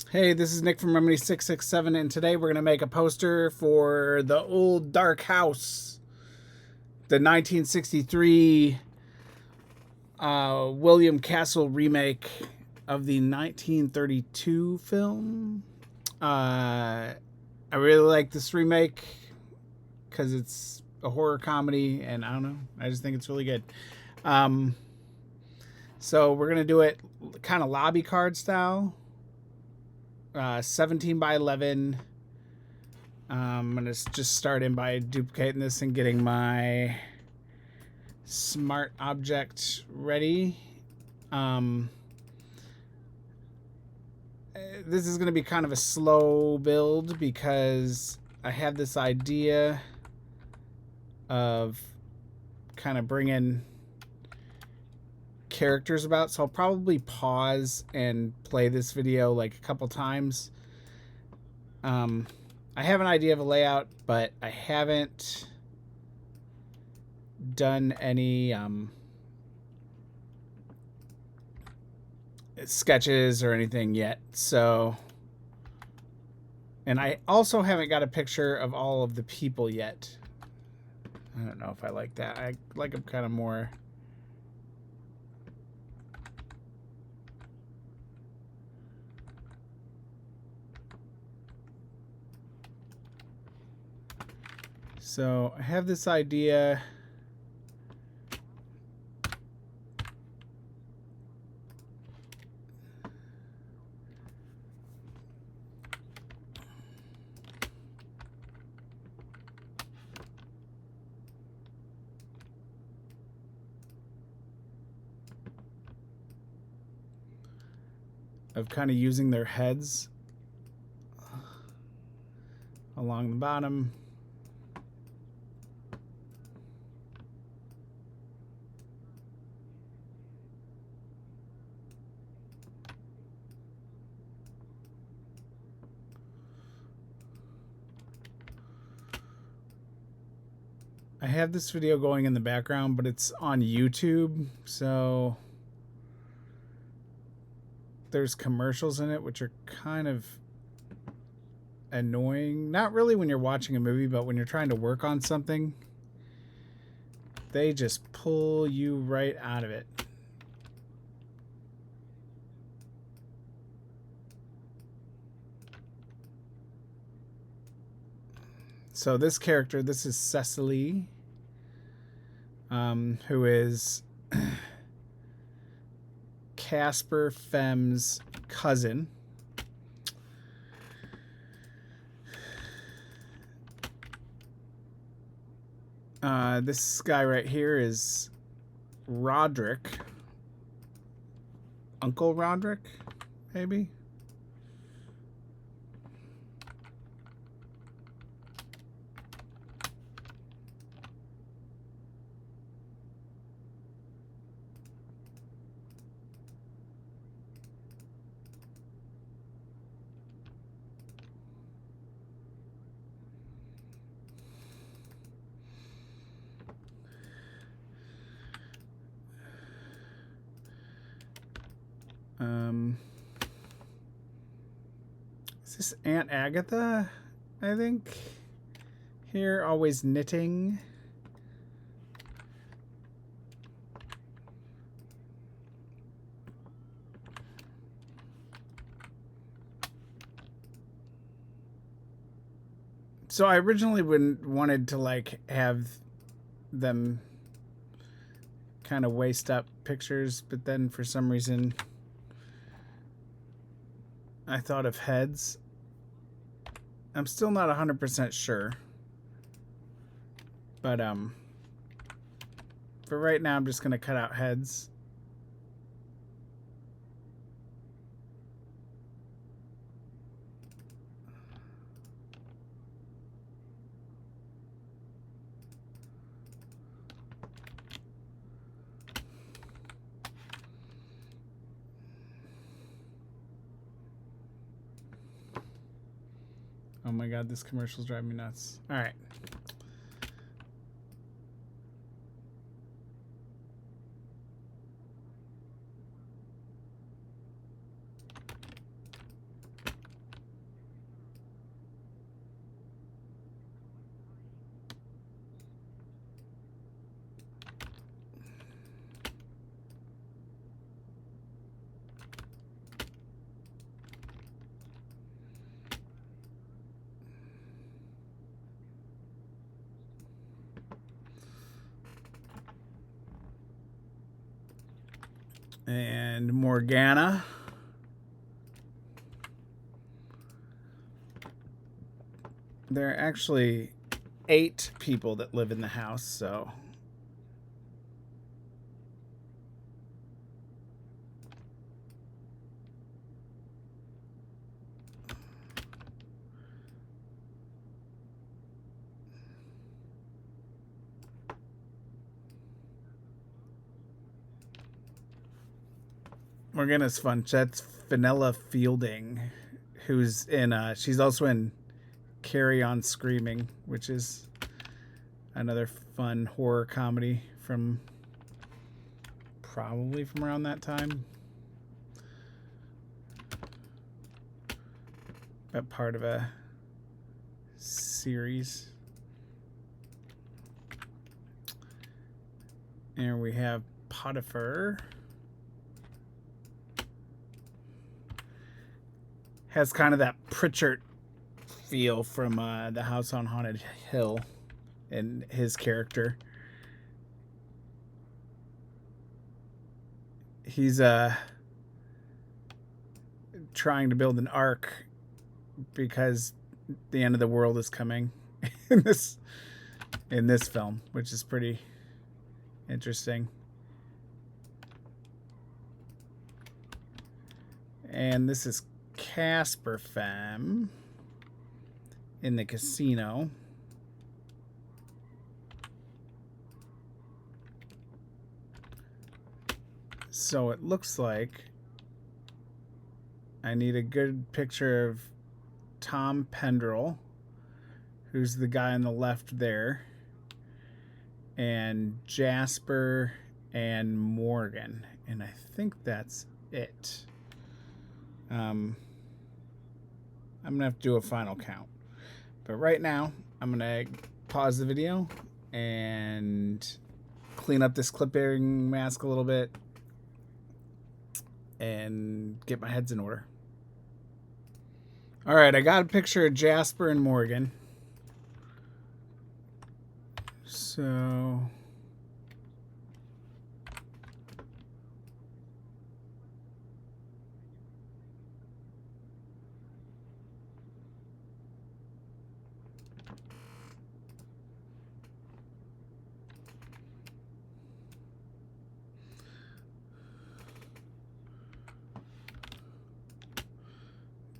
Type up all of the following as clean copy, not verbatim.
Hey, this is Nick from Remedy667, and today we're going to make a poster for the old Dark House, the 1963 William Castle remake of the 1932 film. I really like this remake because it's a horror comedy, and I don't know, I just think it's really good. So we're going to do it kind of lobby card style. 17 by 11. I'm going to just start in by duplicating this and getting my smart object ready. This is going to be kind of a slow build because I have this idea of kind of bringing characters about, so I'll probably pause and play this video like a couple times. I have an idea of a layout, but I haven't done any sketches or anything yet. So, and I also haven't got a picture of all of the people yet. I don't know if I like that. I like them kind of more. So I have this idea. Of kind of using their heads along the bottom. I have this video going in the background, but it's on YouTube, so there's commercials in it, which are kind of annoying. Not really when you're watching a movie, but when you're trying to work on something, they just pull you right out of it. So this character, this is Cecily, who is Casper Fem's cousin. This guy right here is Roderick. Uncle Roderick, maybe? Is this Aunt Agatha, I think? Here, always knitting. So I originally wanted to like have them kind of waist up pictures, but then for some reason I thought of heads. I'm still not 100% sure, but for right now I'm just gonna cut out heads. Oh my god, this commercial's driving me nuts. All right. And Morgana. There are actually 8 people that live in the house, so... Morgana's fun. That's Vanilla Fielding, who's in, she's also in Carry On Screaming, which is another fun horror comedy from probably from around that time. But part of a series. And we have Potiphar. Has kind of that Pritchard feel from the House on Haunted Hill and his character. He's trying to build an ark because the end of the world is coming in this film, which is pretty interesting. And this is Casper Femme in the casino. So it looks like I need a good picture of Tom Pendrell, who's the guy on the left there, and Jasper and Morgan, and I think that's it. I'm gonna have to do a final count, but right now I'm gonna pause the video and clean up this clipping mask a little bit and get my heads in order. All right, I got a picture of Jasper and Morgan. So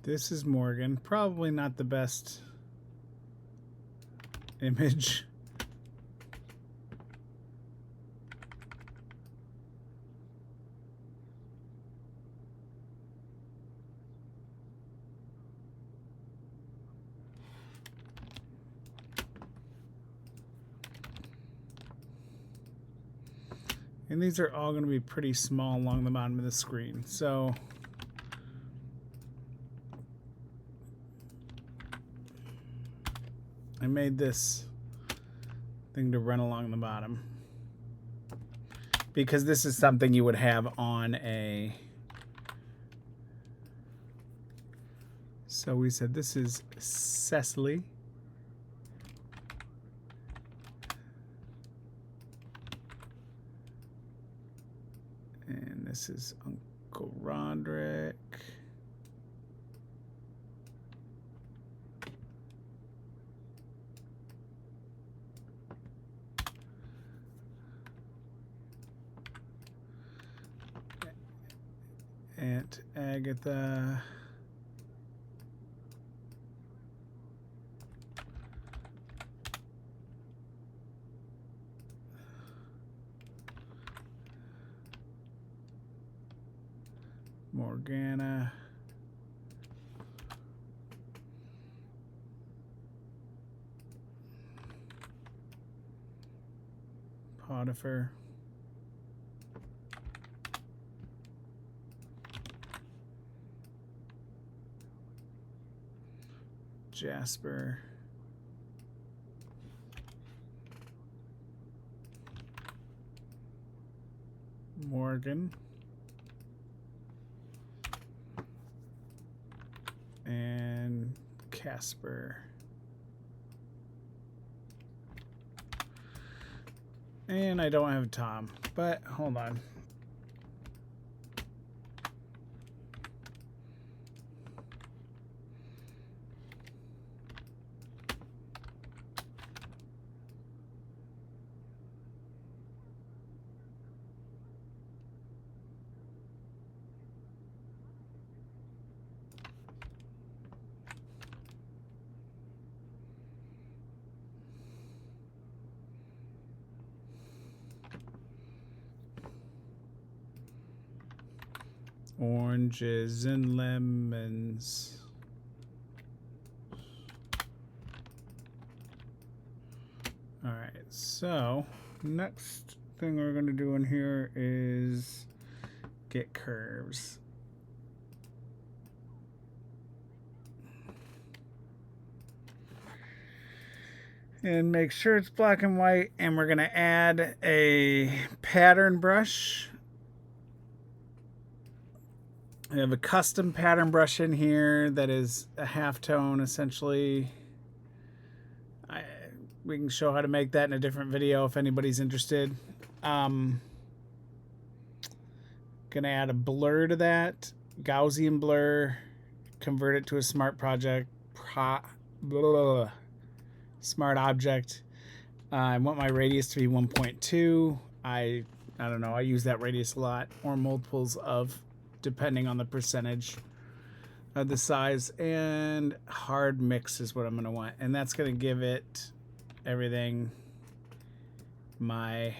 this is Morgan. Probably not the best image. And these are all going to be pretty small along the bottom of the screen. So I made this thing to run along the bottom because this is something you would have on a... So we said this is Cecily. And this is Uncle Roderick. Aunt Agatha. Morgana. Potiphar. Jasper. Morgan. And Casper. And I don't have Tom, but hold on. Oranges and lemons. All right, so next thing we're going to do in here is get curves. And make sure it's black and white, and we're going to add a pattern brush. I have a custom pattern brush in here that is a halftone essentially. We can show how to make that in a different video if anybody's interested. Gonna add a blur to that, Gaussian blur, convert it to a smart smart object. I want my radius to be 1.2. I don't know, I use that radius a lot, or multiples of, depending on the percentage of the size. And hard mix is what I'm gonna want, and that's gonna give it everything my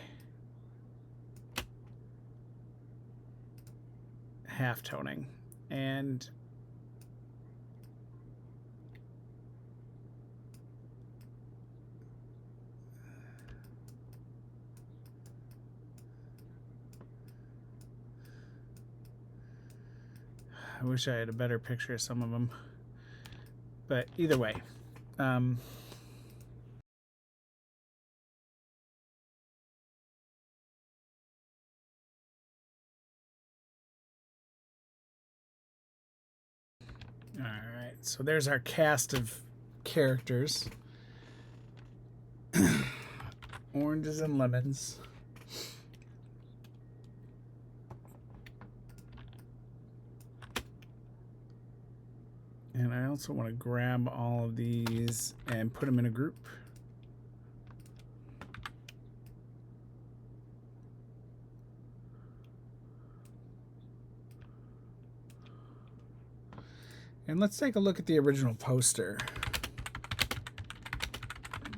half toning. And I wish I had a better picture of some of them, but either way, alright, so there's our cast of characters. Oranges and lemons. And I also want to grab all of these and put them in a group. And let's take a look at the original poster,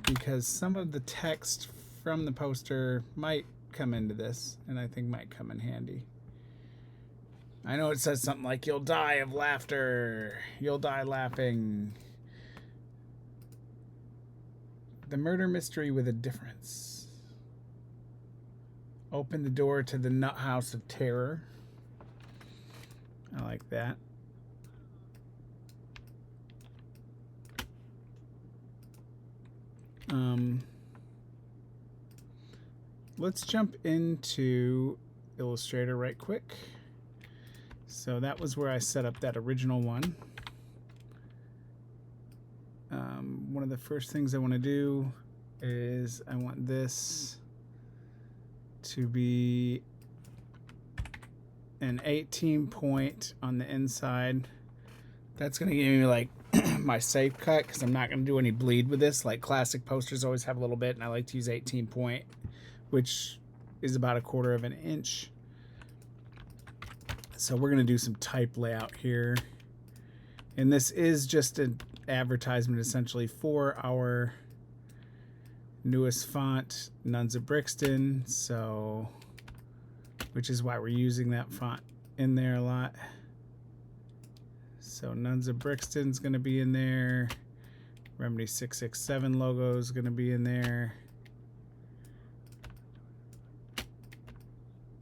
because some of the text from the poster might come into this, and I think might come in handy. I know it says something like, "You'll die of laughter. You'll die laughing. The murder mystery with a difference. Open the door to the nut house of terror." I like that. Let's jump into Illustrator right quick. So that was where I set up that original one. One of the first things I want to do is I want this to be an 18 point on the inside. That's going to give me like my safe cut, because I'm not going to do any bleed with this. Like classic posters always have a little bit, and I like to use 18 point, which is about 1/4 of an inch. So we're going to do some type layout here. And this is just an advertisement essentially for our newest font, Nuns of Brixton. So, which is why we're using that font in there a lot. So Nuns of Brixton's going to be in there. Remedy 667 logo is going to be in there.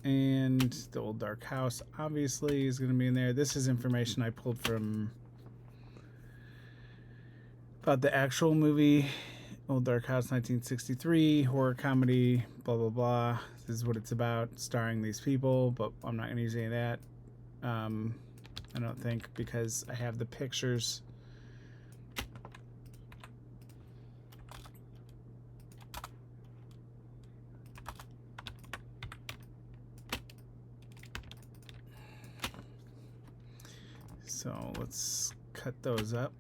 And the Old Dark House obviously is going to be in there. This is information I pulled from about the actual movie, Old Dark House 1963, horror comedy, blah, blah, blah. This is what it's about, starring these people, but I'm not going to use any of that. I don't think, because I have the pictures. So let's cut those up.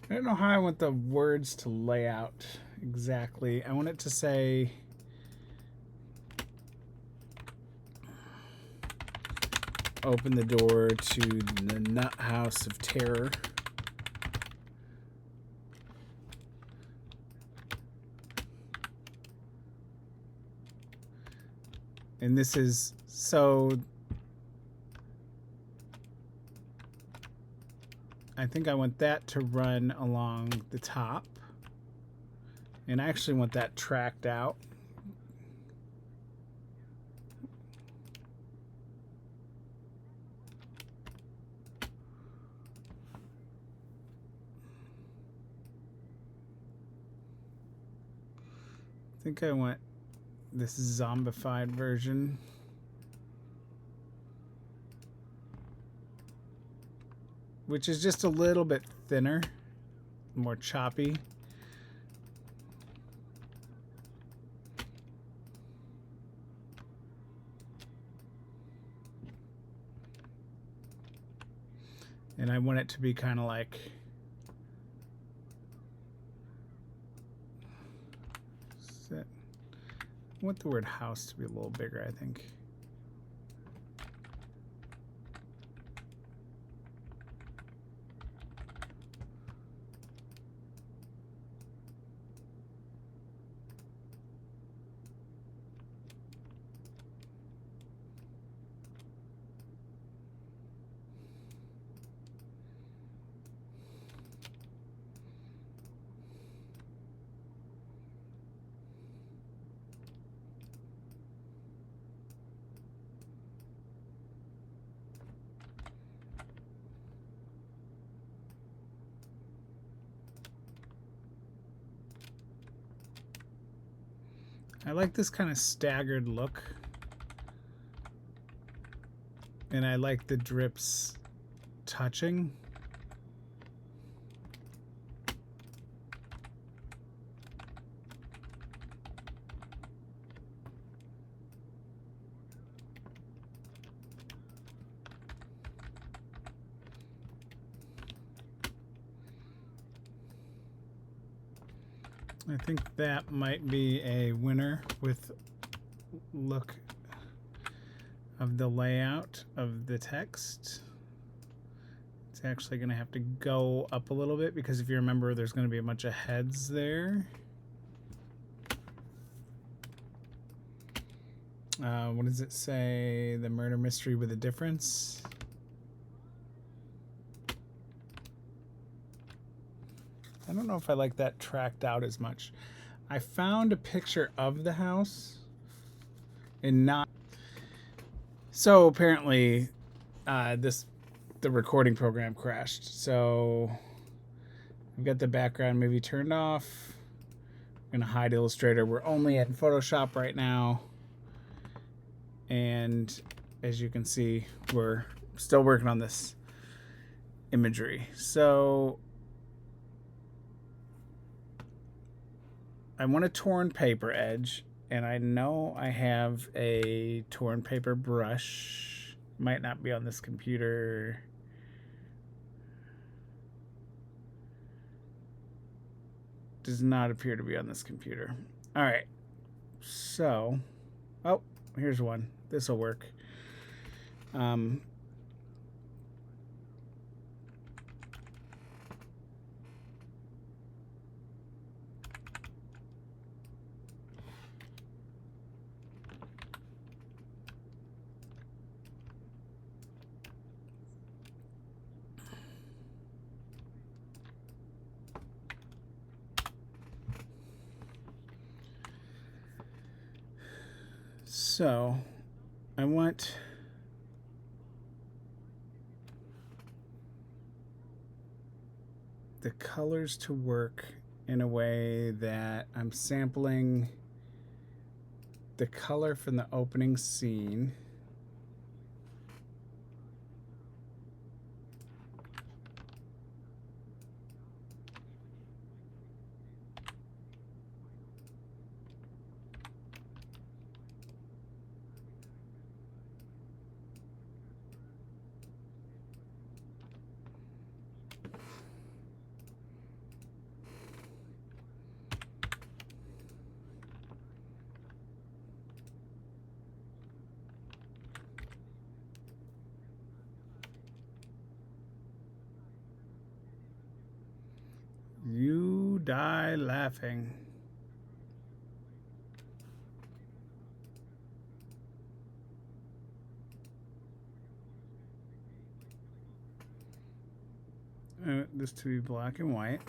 I don't know how I want the words to lay out exactly. I want it to say open the door to the nut house of terror. And this is so I think I want that to run along the top. And I actually want that tracked out. I think I want this zombified version. Which is just a little bit thinner, more choppy. And I want it to be kind of like I want the word house to be a little bigger, I think. I like this kind of staggered look. And I like the drips touching. I think that might be a winner with look of the layout of the text. It's actually going to have to go up a little bit because if you remember, there's going to be a bunch of heads there. What does it say? The murder mystery with a difference. I don't know if I like that tracked out as much. I found a picture of the house and not. So apparently, the recording program crashed. So I've got the background movie turned off. I'm gonna hide Illustrator. We're only in Photoshop right now, and as you can see, we're still working on this imagery. So I want a torn paper edge, and I know I have a torn paper brush. Might not be on this computer. Does not appear to be on this computer. All right. So, oh, here's one. This will work. So, I want the colors to work in a way that I'm sampling the color from the opening scene. die laughing. This to be black and white.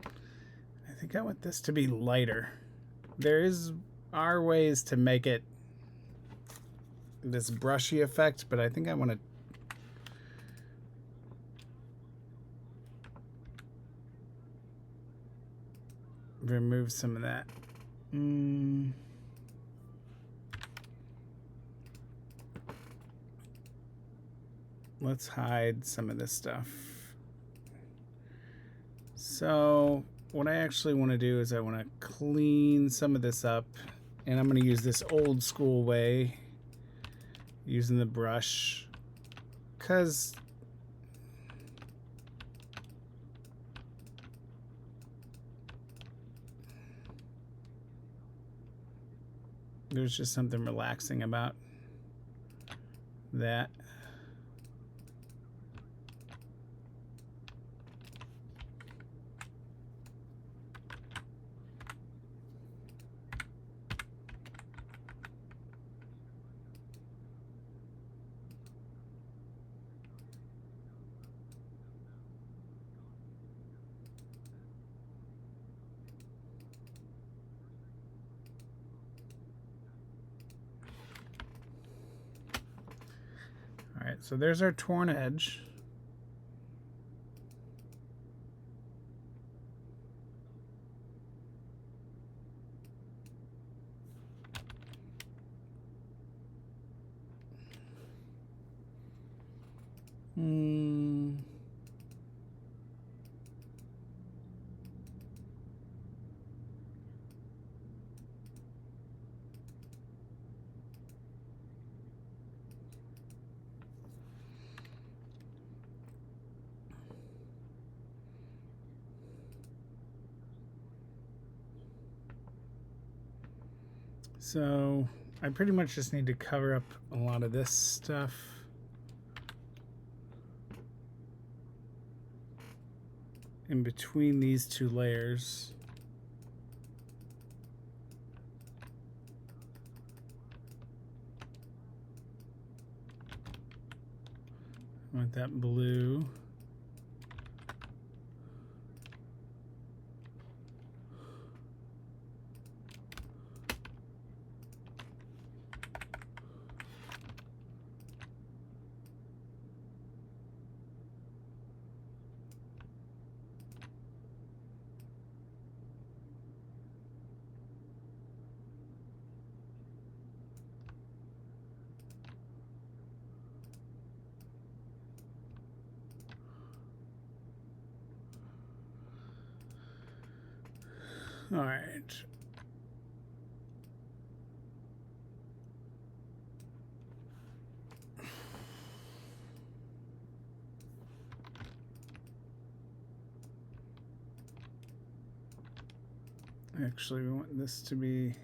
I think I want this to be lighter. There are ways to make it this brushy effect, but I think I want to remove some of that. Let's hide some of this stuff. So what I actually want to do is I want to clean some of this up, and I'm going to use this old school way, using the brush, because there's just something relaxing about that. All right, so there's our torn edge. So I pretty much just need to cover up a lot of this stuff. In between these two layers. I want that blue. All right. Actually, we want this to be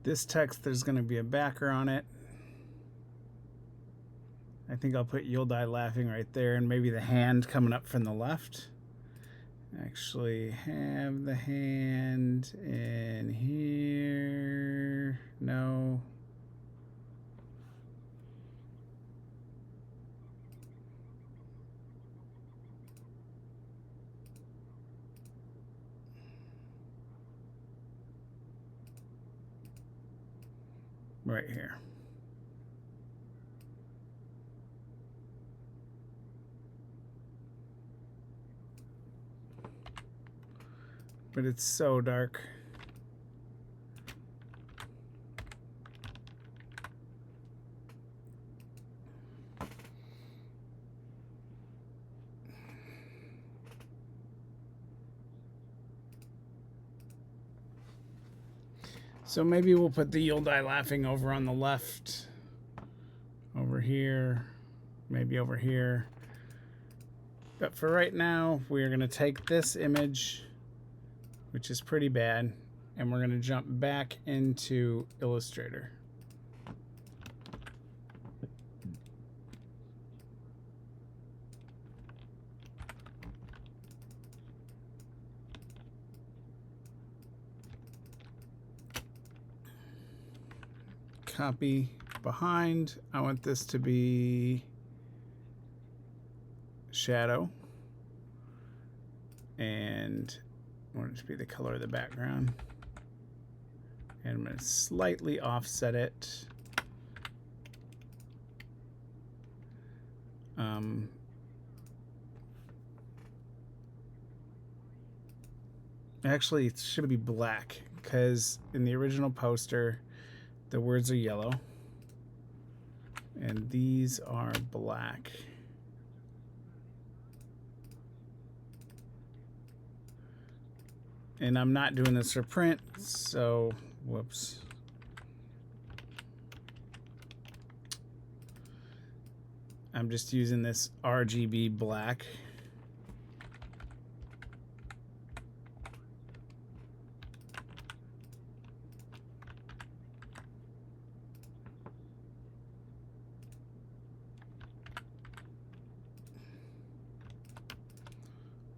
this text. There's going to be a backer on it. I think I'll put "You'll Die Laughing" right there, and maybe the hand coming up from the left. Actually have the hand in here. No. Right here. But it's so dark. So maybe we'll put the You'll Die Laughing over on the left. Over here. Maybe over here. But for right now, we're going to take this image, which is pretty bad, and we're going to jump back into Illustrator. Copy behind. I want this to be shadow, and I want it to be the color of the background, and I'm going to slightly offset it. Actually, it should be black, because in the original poster the words are yellow and these are black. And I'm not doing this for print, so whoops. I'm just using this RGB black.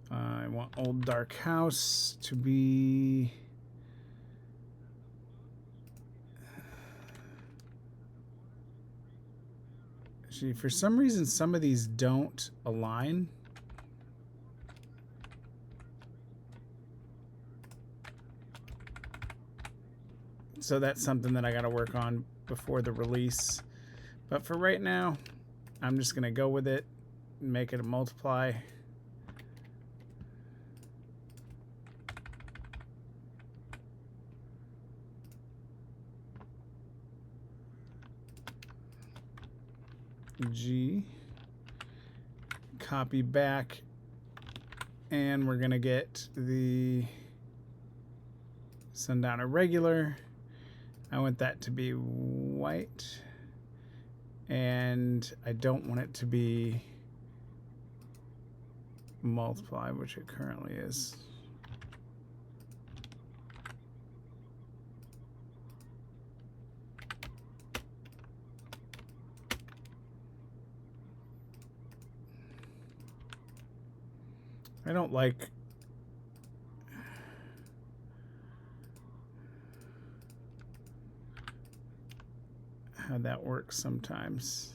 I want Old Dark House to be actually, for some reason some of these don't align. So that's something that I got to work on before the release. But for right now, I'm just going to go with it and make it a multiply. G, copy back, and we're gonna get the Sundowner regular. I want that to be white, and I don't want it to be multiply, which it currently is. I don't like how that works sometimes.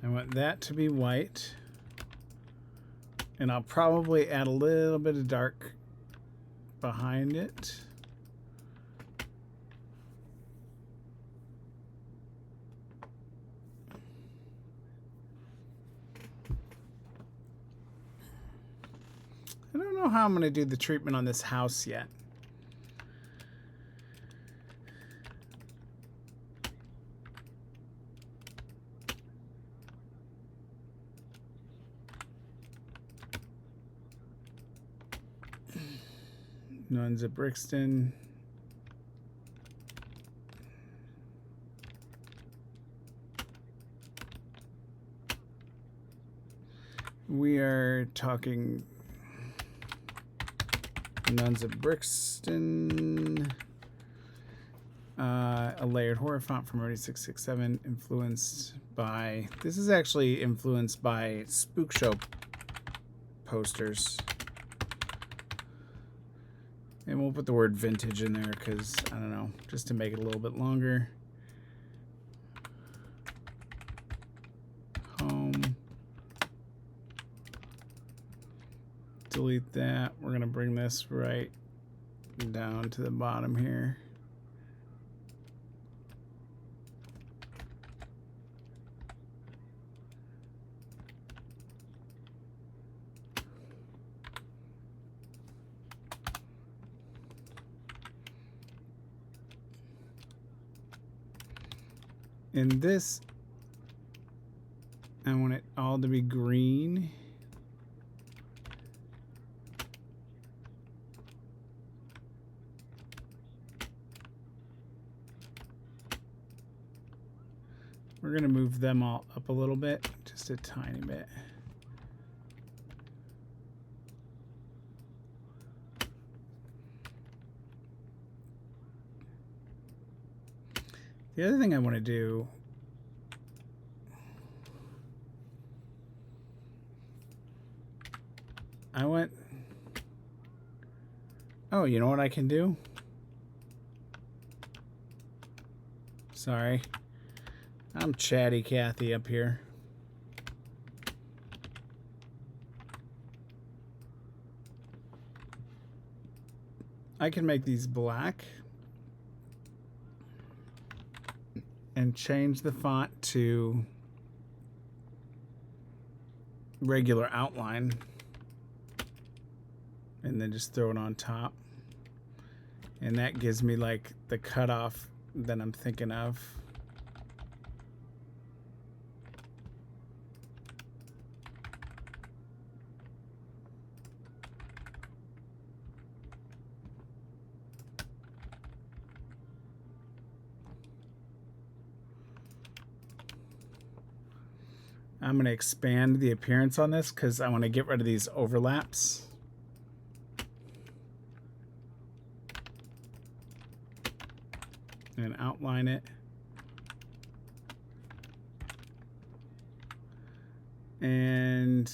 I want that to be white, and I'll probably add a little bit of dark behind it. I don't know how I'm going to do the treatment on this house yet. Nuns at Brixton. We are talking Nuns at Brixton. A layered horror font from 667, influenced by, this is actually influenced by Spook Show posters. And we'll put the word vintage in there because, I don't know, just to make it a little bit longer. Home. Delete that. We're going to bring this right down to the bottom here. In this, I want it all to be green. We're going to move them all up a little bit, just a tiny bit. The other thing I want to do, oh, you know what I can do? Sorry. I'm chatty Cathy up here. I can make these black and change the font to regular outline and then just throw it on top. And that gives me like the cutoff that I'm thinking of. I'm going to expand the appearance on this because I want to get rid of these overlaps. And outline it. And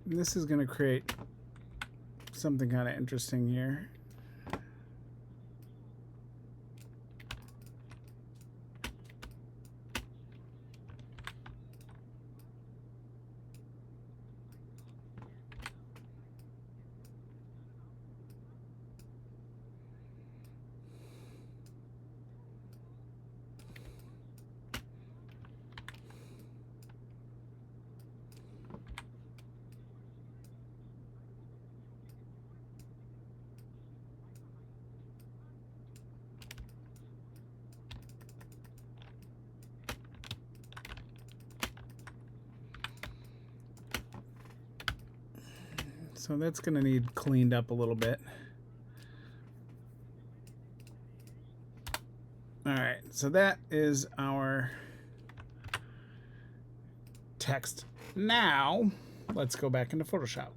this is going to create something kind of interesting here. So that's going to need cleaned up a little bit. All right, so that is our text. Now, let's go back into Photoshop.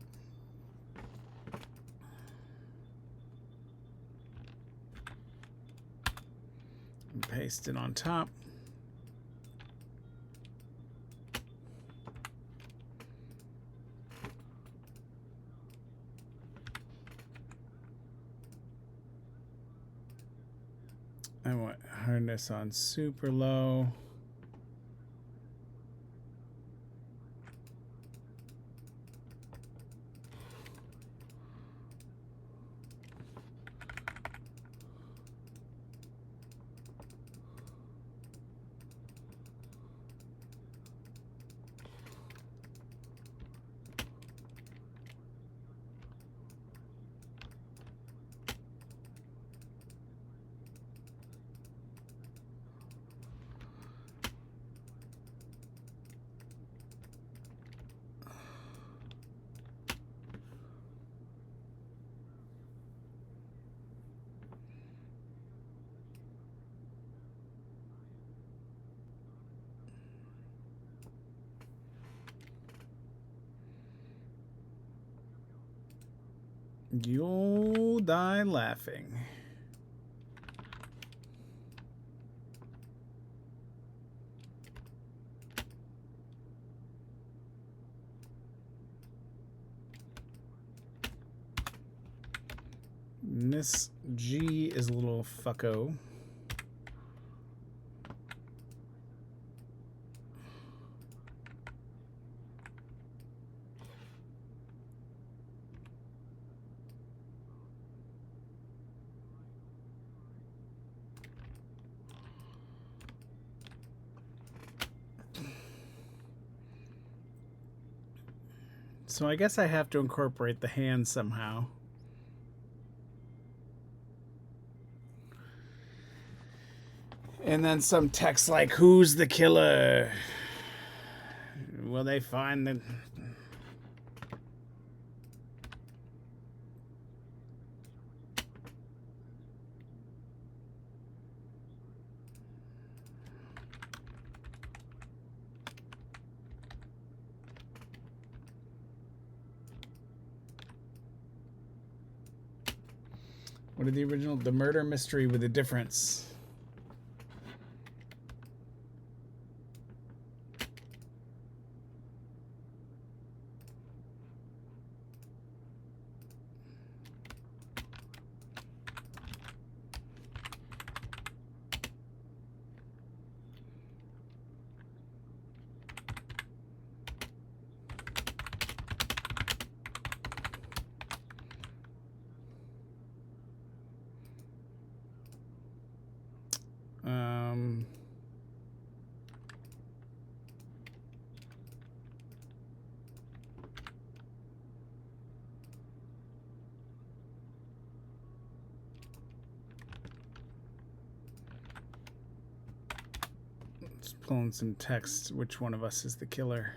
And paste it on top. I want hardness on super low. You'll die laughing. Miss G is a little fucko. So I guess I have to incorporate the hand somehow. And then some text like, "Who's the killer? Will they find the..." What are the original? The murder mystery with a difference. Just pulling some text. Which one of us is the killer?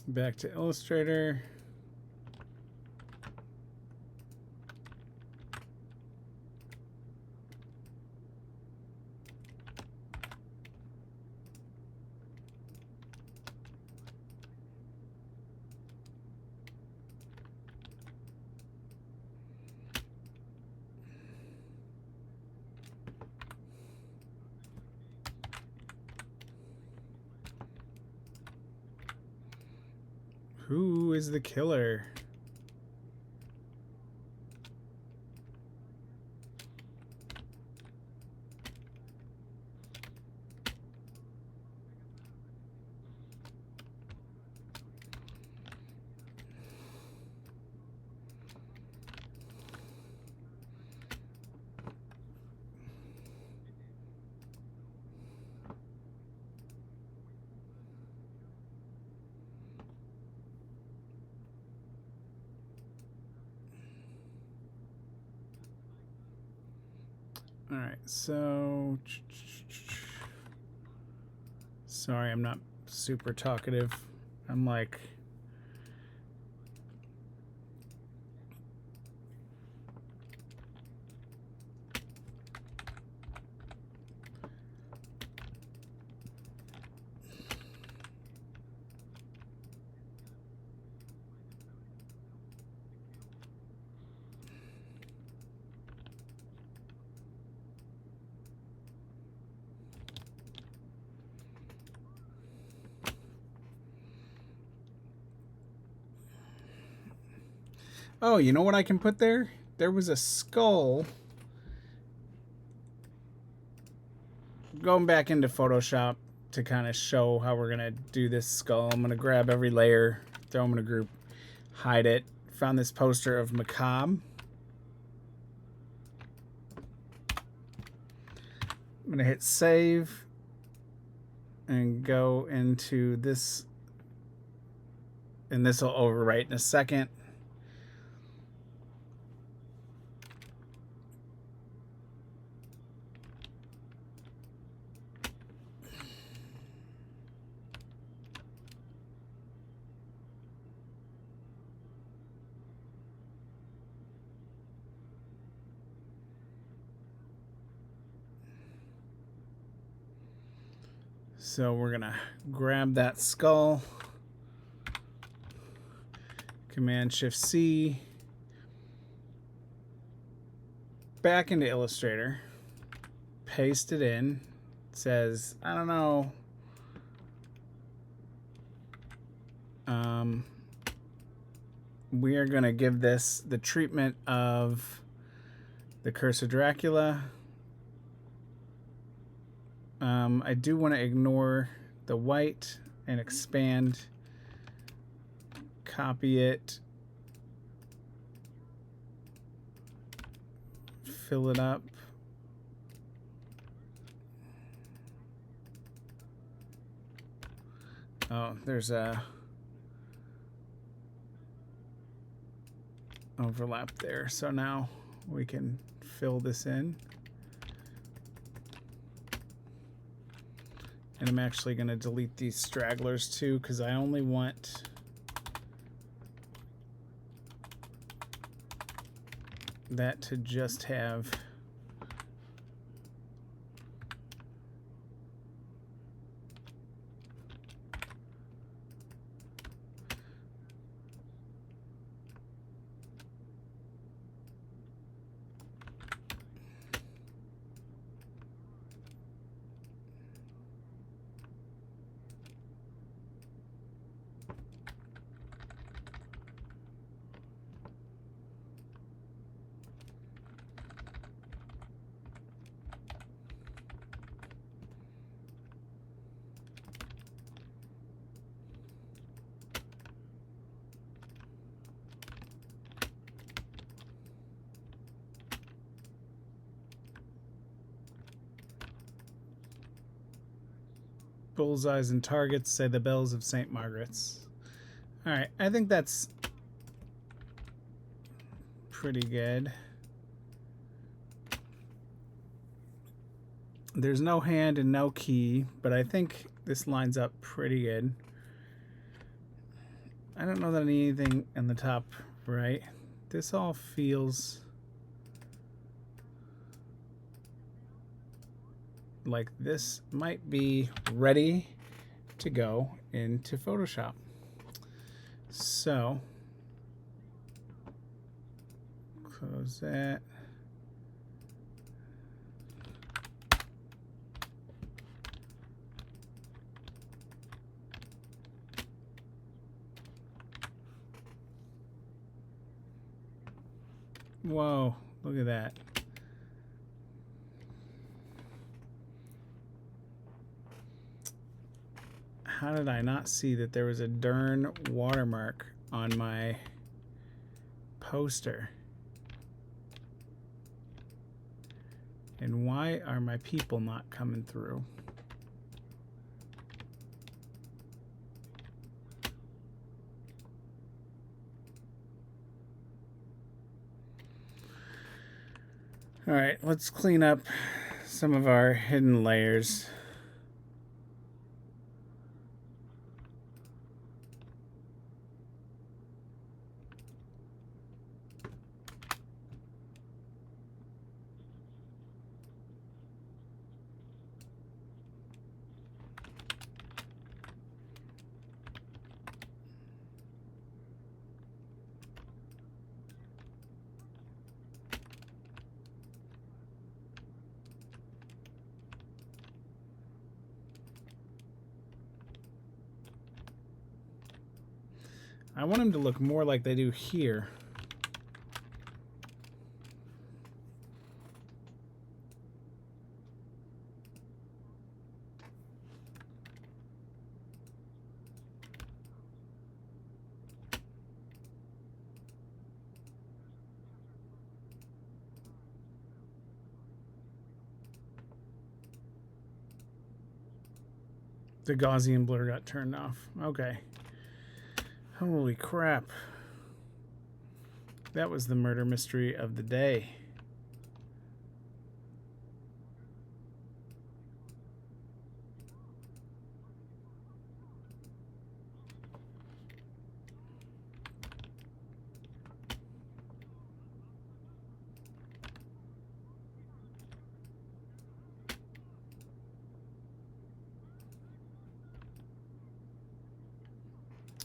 Back to Illustrator. Who is the killer? All right, so sorry, I'm not super talkative. I'm like, oh, you know what I can put there? There was a skull. Going back into Photoshop to kind of show how we're going to do this skull. I'm going to grab every layer, throw them in a group, hide it. Found this poster of Macabre. I'm going to hit save and go into this, and this will overwrite in a second. So we're gonna grab that skull, Command Shift C, back into Illustrator, paste it in. It says, I don't know, we are gonna give this the treatment of the Curse of Dracula. I do want to ignore the white and expand, copy it, fill it up. Oh, there's a overlap there. So now we can fill this in. And I'm actually going to delete these stragglers too, because I only want that to just have bullseyes and targets, say the bells of St. Margaret's. All right, I think that's pretty good. There's no hand and no key, but I think this lines up pretty good. I don't know that I need anything in the top right. This all feels like this might be ready to go into Photoshop. So close that. Whoa, look at that. How did I not see that there was a darn watermark on my poster? And why are my people not coming through? All right, let's clean up some of our hidden layers. I want them to look more like they do here. The Gaussian blur got turned off. Okay. Holy crap. That was the murder mystery of the day.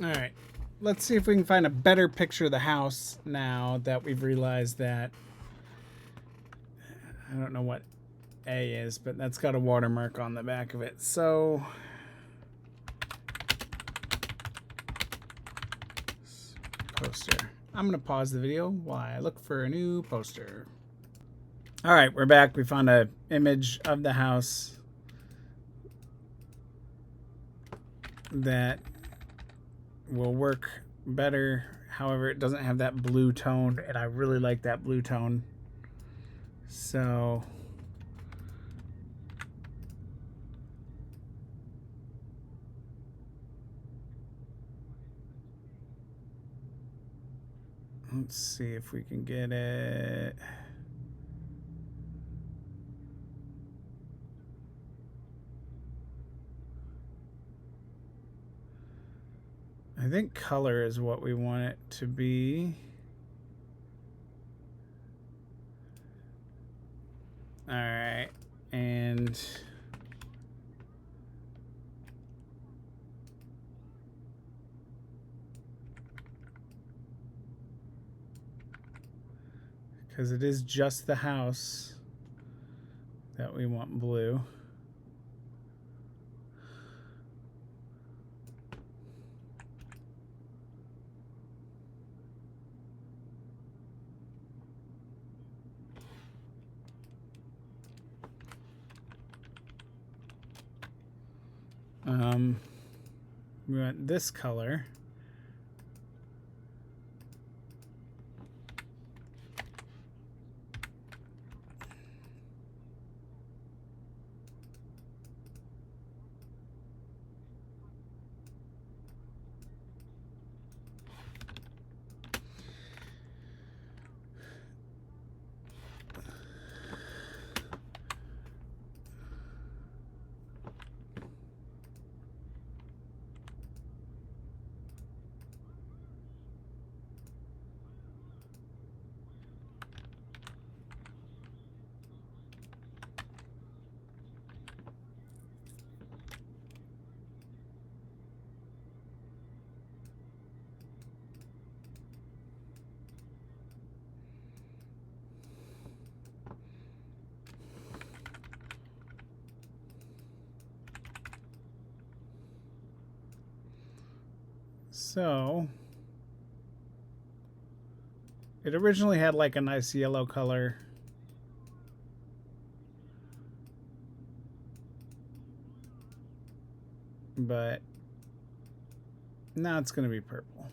All right, let's see if we can find a better picture of the house now that we've realized that, I don't know what A is, but that's got a watermark on the back of it. So poster. I'm going to pause the video while I look for a new poster. All right, we're back. We found an image of the house that will work better. However, it doesn't have that blue tone, and I really like that blue tone. So let's see if we can get it. I think color is what we want it to be. All right, and because it is just the house that we want blue. We want this color. So it originally had like a nice yellow color. But now it's going to be purple.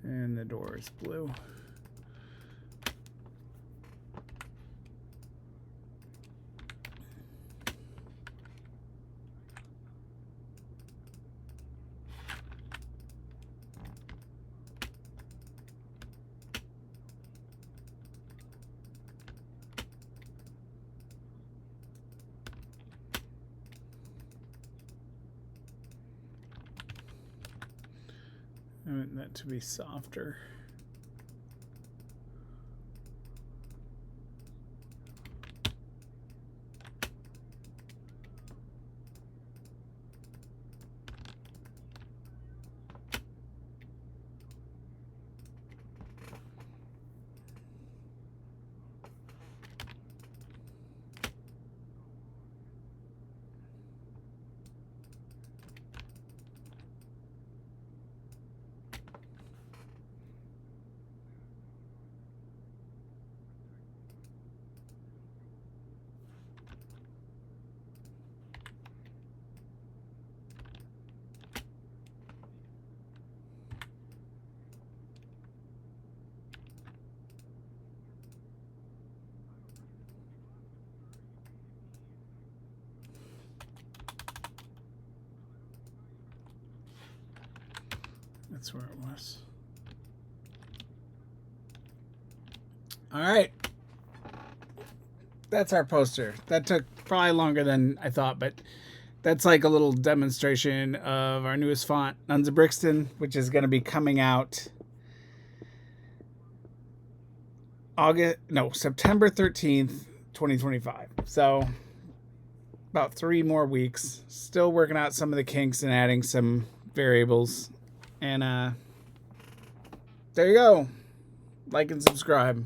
And the door is blue. I want that to be softer. that's where it was. All right. That's our poster. That took probably longer than I thought, but that's like a little demonstration of our newest font, Nuns of Brixton, which is going to be coming out September 13th, 2025. So about 3 more weeks. Still working out some of the kinks and adding some variables. And there you go. Like and subscribe.